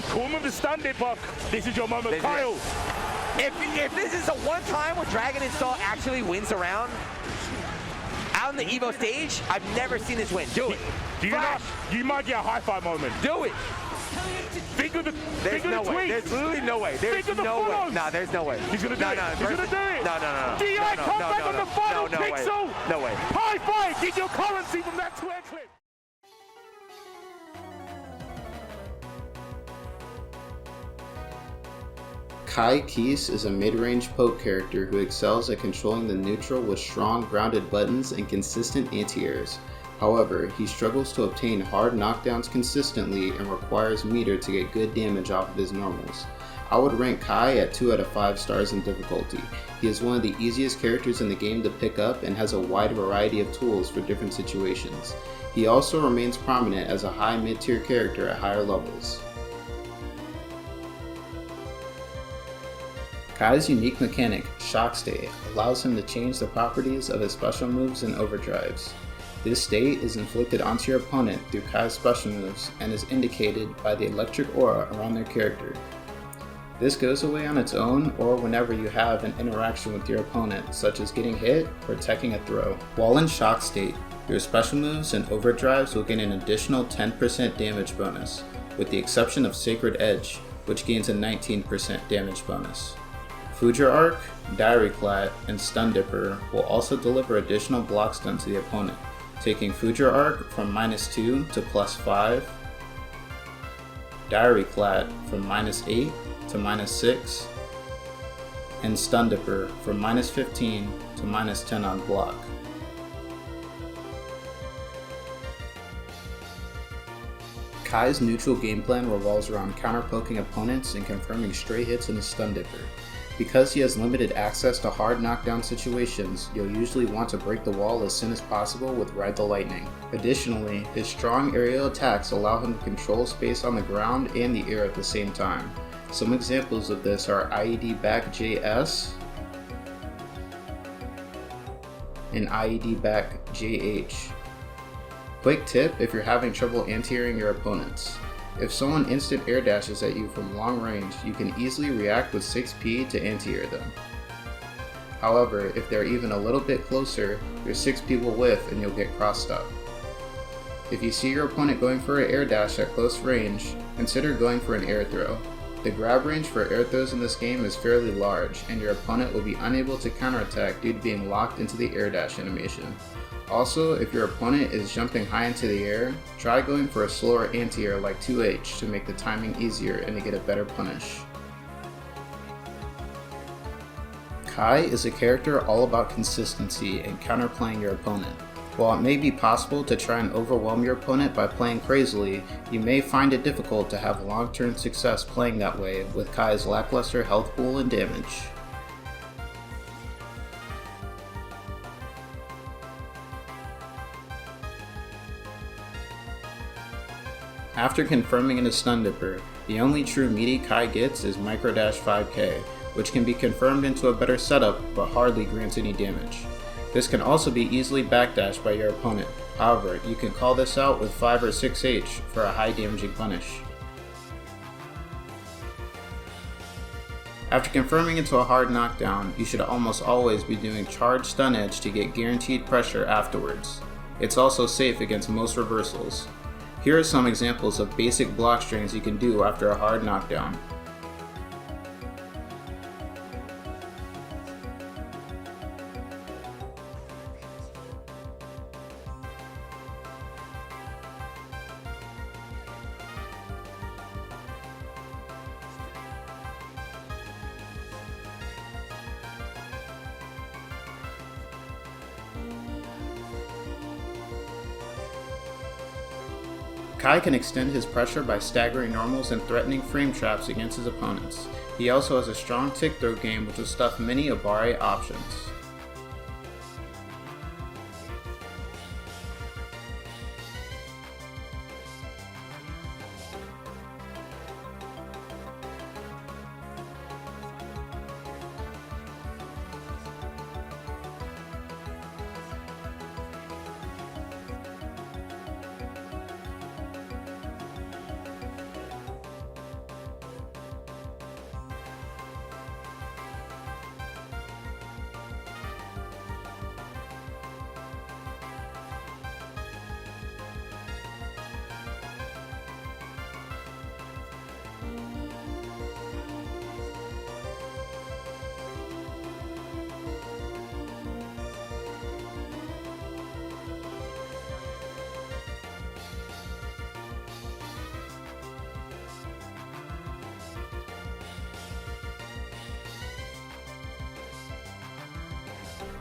Call him with the stun dip, but this is your moment, Kyle. If this is the one time where Dragon Install actually wins a round out on the Evo stage, I've never seen this win. Do it. Do you not? You might get a high five moment. Do it. Think of the There's no way. There's literally no way. There's no way. Nah, there's no way. He's gonna do it. He's gonna do it. No. DI come back on the final pixel. No way. High five. Get your currency from that Twitter clip. Kai Keese is a mid-range poke character who excels at controlling the neutral with strong grounded buttons and consistent anti-airs. However, he struggles to obtain hard knockdowns consistently and requires meter to get good damage off of his normals. I would rank Kai at 2 out of 5 stars in difficulty. He is one of the easiest characters in the game to pick up and has a wide variety of tools for different situations. He also remains prominent as a high mid-tier character at higher levels. Kai's unique mechanic, Shock State, allows him to change the properties of his special moves and overdrives. This state is inflicted onto your opponent through Kai's special moves and is indicated by the electric aura around their character. This goes away on its own or whenever you have an interaction with your opponent, such as getting hit or teching a throw. While in Shock State, your special moves and overdrives will gain an additional 10% damage bonus, with the exception of Sacred Edge, which gains a 19% damage bonus. Future Arc, Diary Clat, and Stun Dipper will also deliver additional block stun to the opponent, taking Future Arc from -2 to +5, Diary Clat from -8 to -6, and Stun Dipper from -15 to -10 on block. Kai's neutral game plan revolves around counter-poking opponents and confirming stray hits in his Stun Dipper. Because he has limited access to hard knockdown situations, you'll usually want to break the wall as soon as possible with Ride the Lightning. Additionally, his strong aerial attacks allow him to control space on the ground and the air at the same time. Some examples of this are IED Back JS and IED Back JH. Quick tip if you're having trouble anti-airing your opponents. If someone instant air dashes at you from long range, you can easily react with 6P to anti-air them. However, if they're even a little bit closer, your 6P will whiff and you'll get crossed up. If you see your opponent going for an air dash at close range, consider going for an air throw. The grab range for air throws in this game is fairly large, and your opponent will be unable to counterattack due to being locked into the air dash animation. Also, if your opponent is jumping high into the air, try going for a slower anti-air like 2H to make the timing easier and to get a better punish. Kai is a character all about consistency and counterplaying your opponent. While it may be possible to try and overwhelm your opponent by playing crazily, you may find it difficult to have long-term success playing that way with Kai's lackluster health pool and damage. After confirming in his Stun Dipper, the only true meaty Kai gets is Micro Dash 5k, which can be confirmed into a better setup but hardly grants any damage. This can also be easily backdashed by your opponent, however, you can call this out with 5 or 6H for a high damaging punish. After confirming into a hard knockdown, you should almost always be doing Charge Stun Edge to get guaranteed pressure afterwards. It's also safe against most reversals. Here are some examples of basic block strings you can do after a hard knockdown. Kai can extend his pressure by staggering normals and threatening frame traps against his opponents. He also has a strong tick throw game which will stuff many Abare options.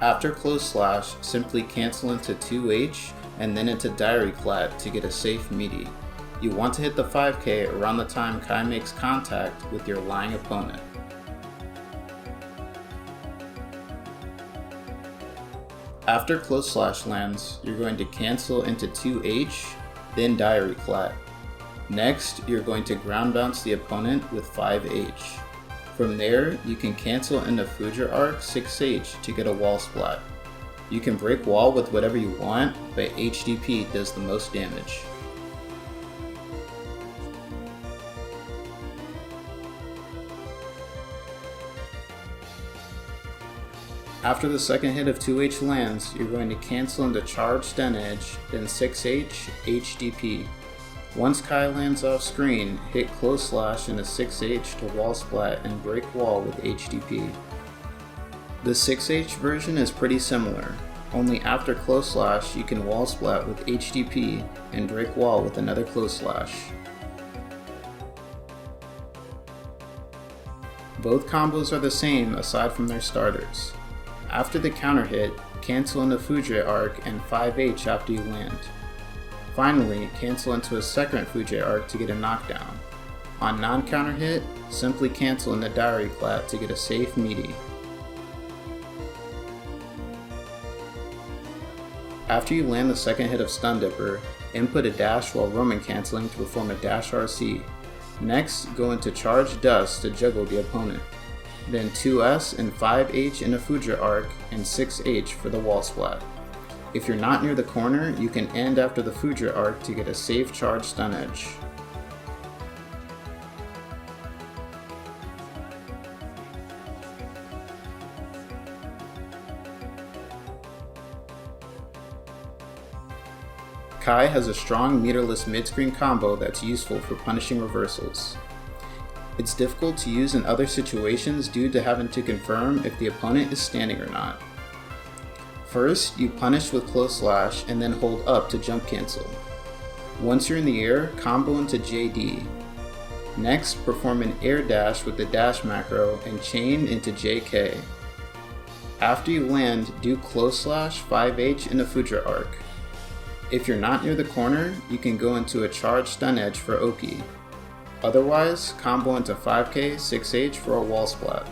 After close slash, simply cancel into 2H and then into diary clat to get a safe meaty. You want to hit the 5k around the time Kai makes contact with your lying opponent. After close slash lands, you're going to cancel into 2H, then diary clat. Next, you're going to ground bounce the opponent with 5H. From there, you can cancel into Future Arc 6H to get a wall splat. You can break wall with whatever you want, but HDP does the most damage. After the second hit of 2H lands, you're going to cancel into Charge Stun Edge, then 6H, HDP. Once Kai lands off screen, hit close slash into 6H to wall splat and break wall with HDP. The 6H version is pretty similar, only after close slash you can wall splat with HDP and break wall with another close slash. Both combos are the same aside from their starters. After the counter hit, cancel into Fuji Arc and 5H after you land. Finally, cancel into a second Fuji Arc to get a knockdown. On non-counter hit, simply cancel into Diary Clat to get a safe meaty. After you land the second hit of Stun Dipper, input a dash while Roman canceling to perform a dash RC. Next, go into Charge Dust to juggle the opponent. Then 2S and 5H in a Fuji Arc and 6H for the wall splat. If you're not near the corner, you can end after the Fuji Arc to get a safe charge stun edge. Kai has a strong meterless mid-screen combo that's useful for punishing reversals. It's difficult to use in other situations due to having to confirm if the opponent is standing or not. First, you punish with close slash and then hold up to jump cancel. Once you're in the air, combo into JD. Next, perform an air dash with the dash macro and chain into JK. After you land, do close slash 5H in a Fuji Arc. If you're not near the corner, you can go into a charge stun edge for Oki. Otherwise, combo into 5k 6H for a wall splat.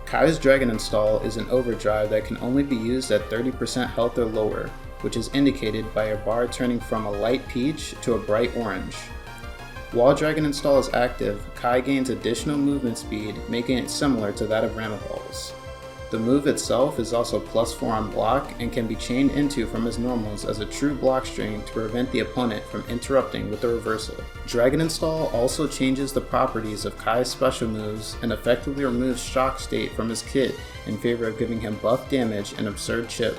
Kai's Dragon Install is an overdrive that can only be used at 30% health or lower, which is indicated by your bar turning from a light peach to a bright orange. While Dragon Install is active, Kai gains additional movement speed, making it similar to that of Ramaballs. The move itself is also +4 on block and can be chained into from his normals as a true block string to prevent the opponent from interrupting with the reversal. Dragon Install also changes the properties of Kai's special moves and effectively removes Shock State from his kit in favor of giving him buff damage and absurd chip.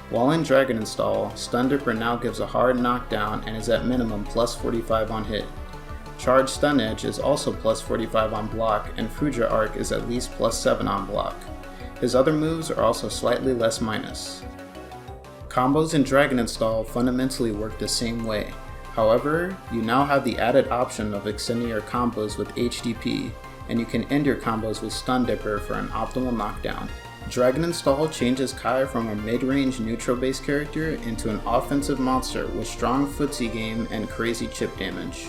While in Dragon Install, Stun Dipper now gives a hard knockdown and is at minimum +45 on hit. Charge Stun Edge is also +45 on block, and Fuji Arc is at least +7 on block. His other moves are also slightly less minus. Combos in Dragon Install fundamentally work the same way. However, you now have the added option of extending your combos with HDP, and you can end your combos with Stun Dipper for an optimal knockdown. Dragon Install changes Kai from a mid-range neutral-based character into an offensive monster with strong footsie game and crazy chip damage.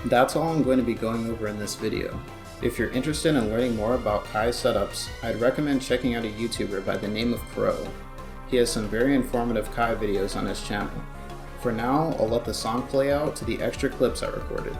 That's all I'm going to be going over in this video. If you're interested in learning more about Kai setups, I'd recommend checking out a YouTuber by the name of Crow. He has some very informative Kai videos on his channel. For now, I'll let the song play out to the extra clips I recorded.